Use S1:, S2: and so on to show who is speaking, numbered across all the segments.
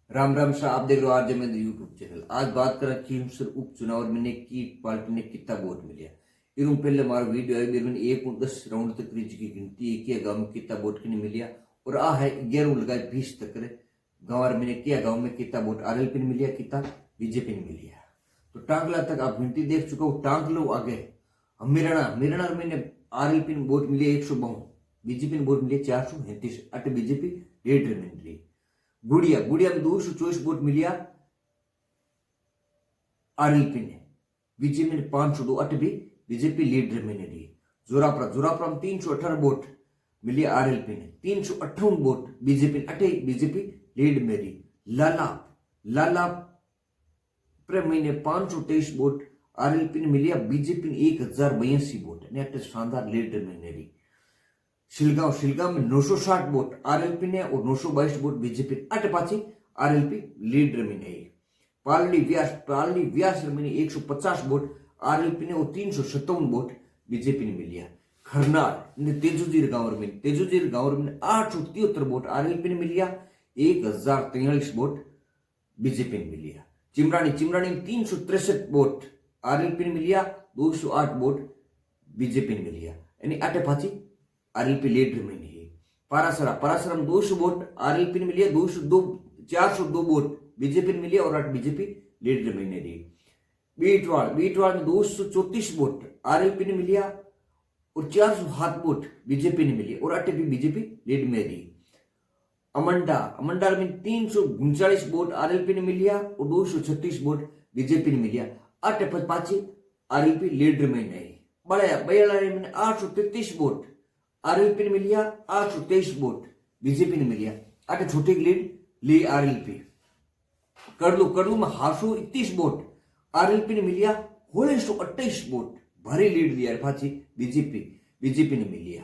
S1: राम राम शाह, आप देख रहे हो आरजे मेंद्र यूट्यूब चैनल। आज बात करें खीमसर उपचुनाव में की पार्टी ने कितना वोट मिला। इरू पहले हमारा वीडियो है बिरमन 1 10 राउंड तक रीच की गिनती है कि गांव में कितना वोट की मिलिया और आ है 11 लगाए 20 तक गांव में क्या गांव में कितना वोट आरएलपी ने मिलिया कितना बीजेपी ने मिलिया। तो टांगला तक आप गिनती देख चुका हो। टांगलो आगे हम मिराणा मैंने आरएलपी ने वोट मिले 152, बीजेपी ने वोट मिले 437 अट बीजेपी 1.5 मिनट रही। गुड़िया में 224 वोट मिलिया आरएलपी ने, बीजेपी ने 502 अट भी बीजेपी लीडर में रही। जोरापरा में 318 वोट मिलिया आरएलपी ने, 358 वोट बीजेपी ने अटे बीजेपी लीड में रही। लाला पर महीने 523 वोट आरएलपी ने मिलिया, बीजेपी ने 1082 वोट ने अटे शानदार लीडर में रही। शिलगांव में 960 वोट आरएलपी ने और 922 वोट बीजेपी ने अट पाची आरएलपी लीडर में नहीं। पालड़ी व्यास में 150 वोट आरएलपी ने और 357 वोट बीजेपी ने मिलिया। खरनार तेजूजीर गांव में 873 वोट आरएलपी ने मिलिया, 1043 वोट बीजेपी ने मिलिया। चिमरानी में 363 वोट आरएलपी ने मिलिया, 208 वोट बीजेपी ने मिलिया, यानी अटे पाची आरएलपी लीडर में नहीं। पारासरा में 200 वोट आरएलपी ने मिलिया, 402 वोट बीजेपी ने मिलिया और 8 बीजेपी लीडर में नहीं रही। बीटवाड़ में 234 वोट आरएलपी ने मिलिया और 407 वोट बीजेपी ने मिली और 8 भी बीजेपी लीड में रही। अमंडा में 339 वोट आरएलपी ने मिलिया और 236 वोट बीजेपी ने मिलिया, 8 पाची आरएलपी लीडर में नहीं। बयाला में 833 वोट आरएलपी ने मिलिया, 823 वोट बीजेपी ने मिलिया, 8 छोटे लीड ली आरएलपी। करलू में 831 वोट आरएलपी ने मिलिया, 128 वोट भारी लीड लिया पाची बीजेपी ने मिलिया।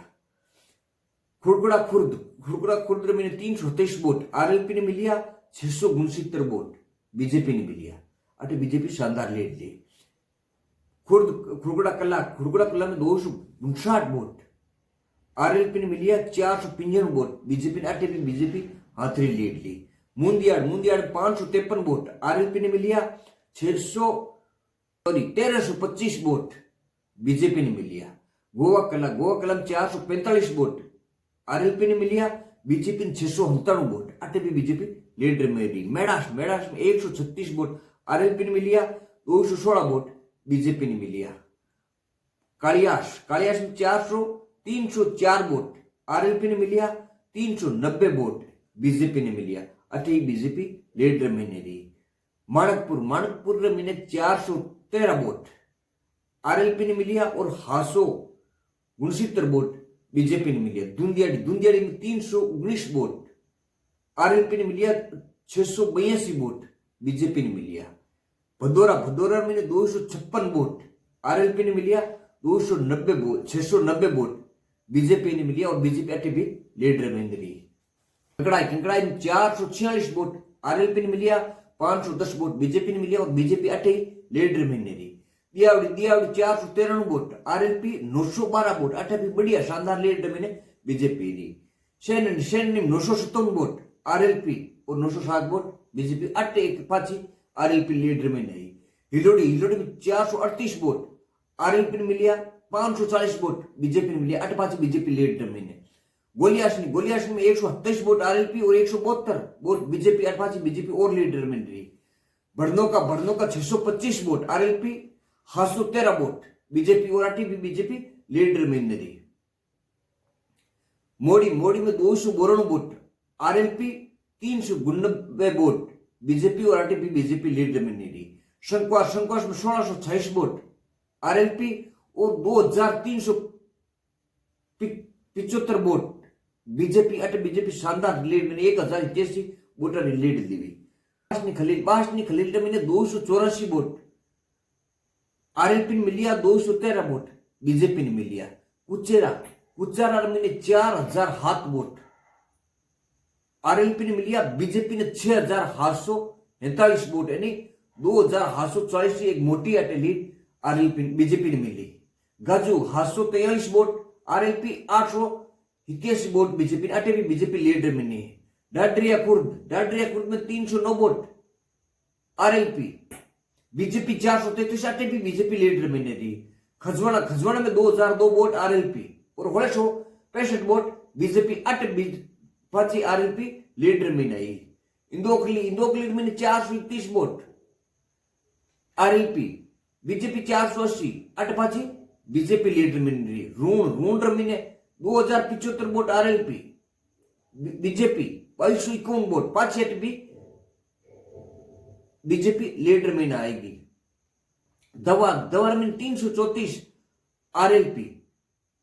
S1: खुरगुड़ा खुर्द में 327 वोट आरएलपी ने मिलिया, 669 वोट बीजेपी ने मिलिया, अटे बीजेपी शानदार लीड ली। खुरगुड़ा कला में 259 वोट आरएलपी ने मिलिया, 455 वोट बीजेपी ने अटे भी बीजेपी हाथरी लीड ली। मुंदियाड़ 553 वोट आरएलपी ने मिलिया, 1325 वोट बीजेपी ने मिलिया। गोवा कला में 445 वोट आरएलपी ने मिलिया, बीजेपी ने 697 वोट अटे भी बीजेपी लीडर में रही। मेडास में 136 वोट आरएलपी ने मिलिया, 216 वोट बीजेपी ने मिलिया। कालियास में 304 वोट आरएलपी ने मिलिया, 390 वोट बीजेपी ने मिलिया, अटे बीजेपी लीडर में रही। माणकपुर में 413 वोट आरएलपी ने मिलिया और 869 वोट बीजेपी ने मिलिया। दुंदियाड़ी में 319 वोट आरएलपी ने मिलिया, 682 वोट बीजेपी ने मिलिया। भदौरा में 256 वोट आरएलपी ने मिलिया, 690 वोट बीजेपी ने मिलिया और बीजेपी अटे भी लीडर में रही। कंकड़ाई में 446 वोट आरएलपी ने मिलिया, 510 वोट बीजेपी ने मिलिया और बीजेपी अटे लीडर में रही। दियावड़ी 493 वोट आरएलपी, 912 वोट अटे भी बढ़िया शानदार लीडर में बीजेपी रही। शैन में 957 वोट आरएलपी और 907 वोट बीजेपी अटे एक पाची आरएलपी लीडर में नहीं। हिलोड़ी में 438 वोट आरएलपी ने मिलिया, 540 वोट बीजेपी ने मिलिया, 8 पाची बीजेपी लीडर में। गोलियास में 127 वोट आरएलपी और 172 वोट बीजेपी, 8 पाची बीजेपी और लीडर में रही। बड़नों का 625 वोट आरएलपी, 813 वोट बीजेपी और 8 भी बीजेपी लीडर में रही। मोड़ी में 292 वोट आरएलपी, 399 वोट बीजेपी और 8 भी बीजेपी लीडर में रही। शंकवास में 1626 वोट आरएलपी और 2375 वोट बीजेपी, अट बीजेपी शानदार लीड में 1081 वोटर ने लीड दी हुई। बासनी खलील में 284 वोट आरएलपी ने मिलिया, 213 वोट बीजेपी ने मिलिया। कुचारा में 4007 वोट आरएलपी ने मिलिया, बीजेपी ने 6843 वोट यानी 2840 की एक मोटी अटे लीड आरएलपी बीजेपी ने मिली। Gaju 843 vote RLP, 881 vote BJP अटे भी बीजेपी लीडर में नहीं। डाडरिया खुर्द में 309 वोट आरएलपी, बीजेपी 433, अटे भी बीजेपी लीड रही थी। खजवाना में 2002 वोट आरएलपी और होलेशो 65 वोट बीजेपी, अट पाची आरएलपी लीड रही। इंदोकली में 430 वोट आरएलपी, बीजेपी 480, अट पाची बीजेपी लीड रही। रून रमी ने 2075 वोट आरएलपी, बीजेपी 2251 वोट, पाची अट भी बीजेपी लीड रमी आएगी। दवा में 334 आरएलपी,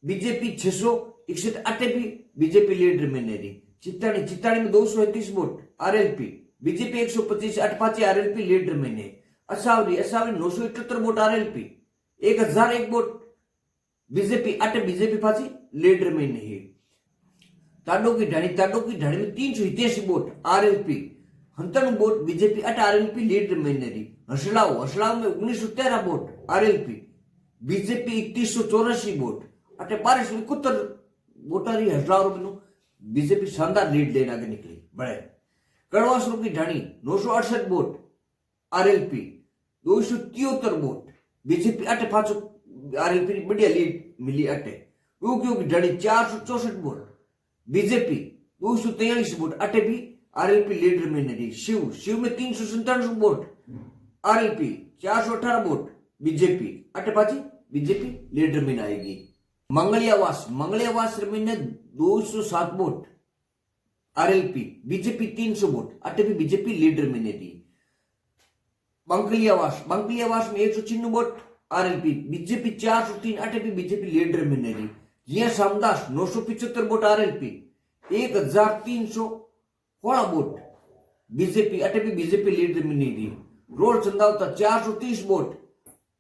S1: बीजेपी 661, अटे भी बीजेपी लीड रही। चित्तानी में 231 वोट आरएलपी, बीजेपी 125, अटपाची आरएलपी लीड रही। Asawari 978 vote RLP, 1001 vote BJP, अटे बीजेपी पाची लीड रही। ताडो की ढाणी में 387 वोट आरएलपी, 97 वोट बीजेपी, अट आरएलपी लीड रही। हसड़ाव में 1913 वोट आरएलपी, बीजेपी 3184 वोट, अटे 1271 वोटारी हसड़ाव बीजेपी शानदार लीड लेने आगे निकली। बड़े कड़वासरों की ढाणी 968 वोट आरएलपी, 273 वोट बीजेपी, अटे 5 आरएलपी बढ़िया लीड मिली। अटे टूकियों की ढाणी 464 वोट बीजेपी, 243 वोट, अटे भी आरएलपी लीड रही। शिव में 397 वोट आरएलपी, 418 वोट बीजेपी, अटे पाची बीजेपी लीड रही आएगी। मंगलियावास रमी ने 207 वोट आरएलपी, बीजेपी 300 वोट, अटे भी बीजेपी लीड रही थी। बंकलियावास में 196 वोट आरएलपी, बीजेपी 403, अटे भी बीजेपी लीड रही थी। Jiya Samdas 975 vote RLP, 1316 vote BJP, अटे भी बीजेपी लीड रही थी। Rod Chandawata 430 vote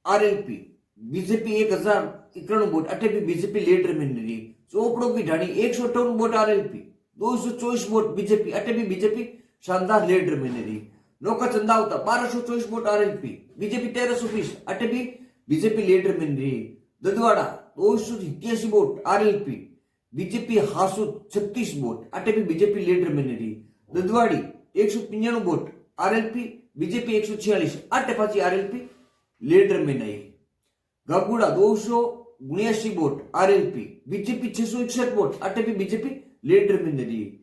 S1: RLP, BJP 1091 vote, अटे भी बीजेपी लीड रही। चोपड़ों की ढाणी 158 वोट आरएलपी, 224 वोट बीजेपी, अटे भी बीजेपी शानदार लीड रही। नौका चंदावता 1224 वोट आरएलपी, बीजेपी 1320, अटे भी बीजेपी लीड रही। ददवाड़ा 287 वोट आरएलपी, बीजेपी 36 वोट, अटे भी बीजेपी लीड रही। ददवाड़ी 195 वोट आरएलपी, बीजेपी 146, अटे पाची आरएलपी लीड रही। गागुड़ा 279 वोट आरएलपी, बीजेपी 661 वोट, अटे भी बीजेपी लीड रही।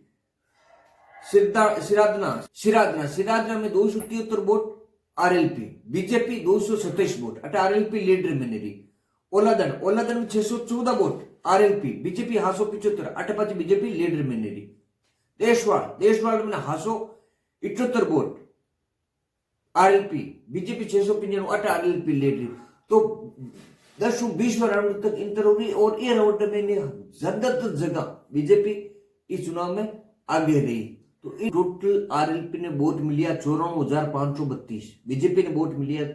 S1: सिरादना में 273 वोट आरएलपी, बीजेपी 227 वोट, अटे आरएलपी लीड रही। ओलादन में 614 वोट आरएलपी, बीजेपी 875, अटे पाची बीजेपी लीड रही। देशवाड़ में 878 वोट आरएलपी, बीजेपी 695, अटे आरएलपी लीड रही। तो 10-20 राउंड तक इंटर होगी और ये राउंड में ज्यादातर जगह बीजेपी इस चुनाव में आगे रही। तो टोटल आरएलपी ने वोट मिलिया 94,532, बीजेपी ने वोट मिलिया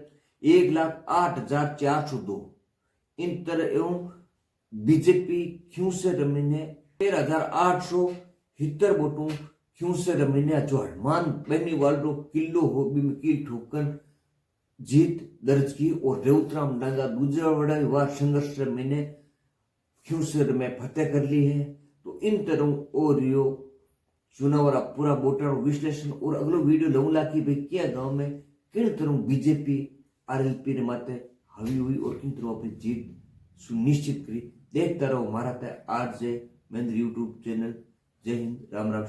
S1: 1,08,402। इंटर एवं बीजेपी क्यों से रमी ने 13,870 वोटों क्यों से रमी ने जो हनुमान बेनीवाल रो किलो हो कील ठोकन जीत दर्ज की और रेवतराम डांगा दूसरा बड़ा विवाद संघर्ष मैंने क्यों से में फतेह कर ली है। तो इन तरह और यो चुनाव पूरा वोटर विश्लेषण और अगलो वीडियो लूंगा कि भाई क्या गांव में किन तरह बीजेपी आरएलपी ने माते हावी हुई और किन तरह अपनी जीत सुनिश्चित करी। देखता रहो हमारा आज महेंद्र यूट्यूब चैनल। जय हिंद, राम राम।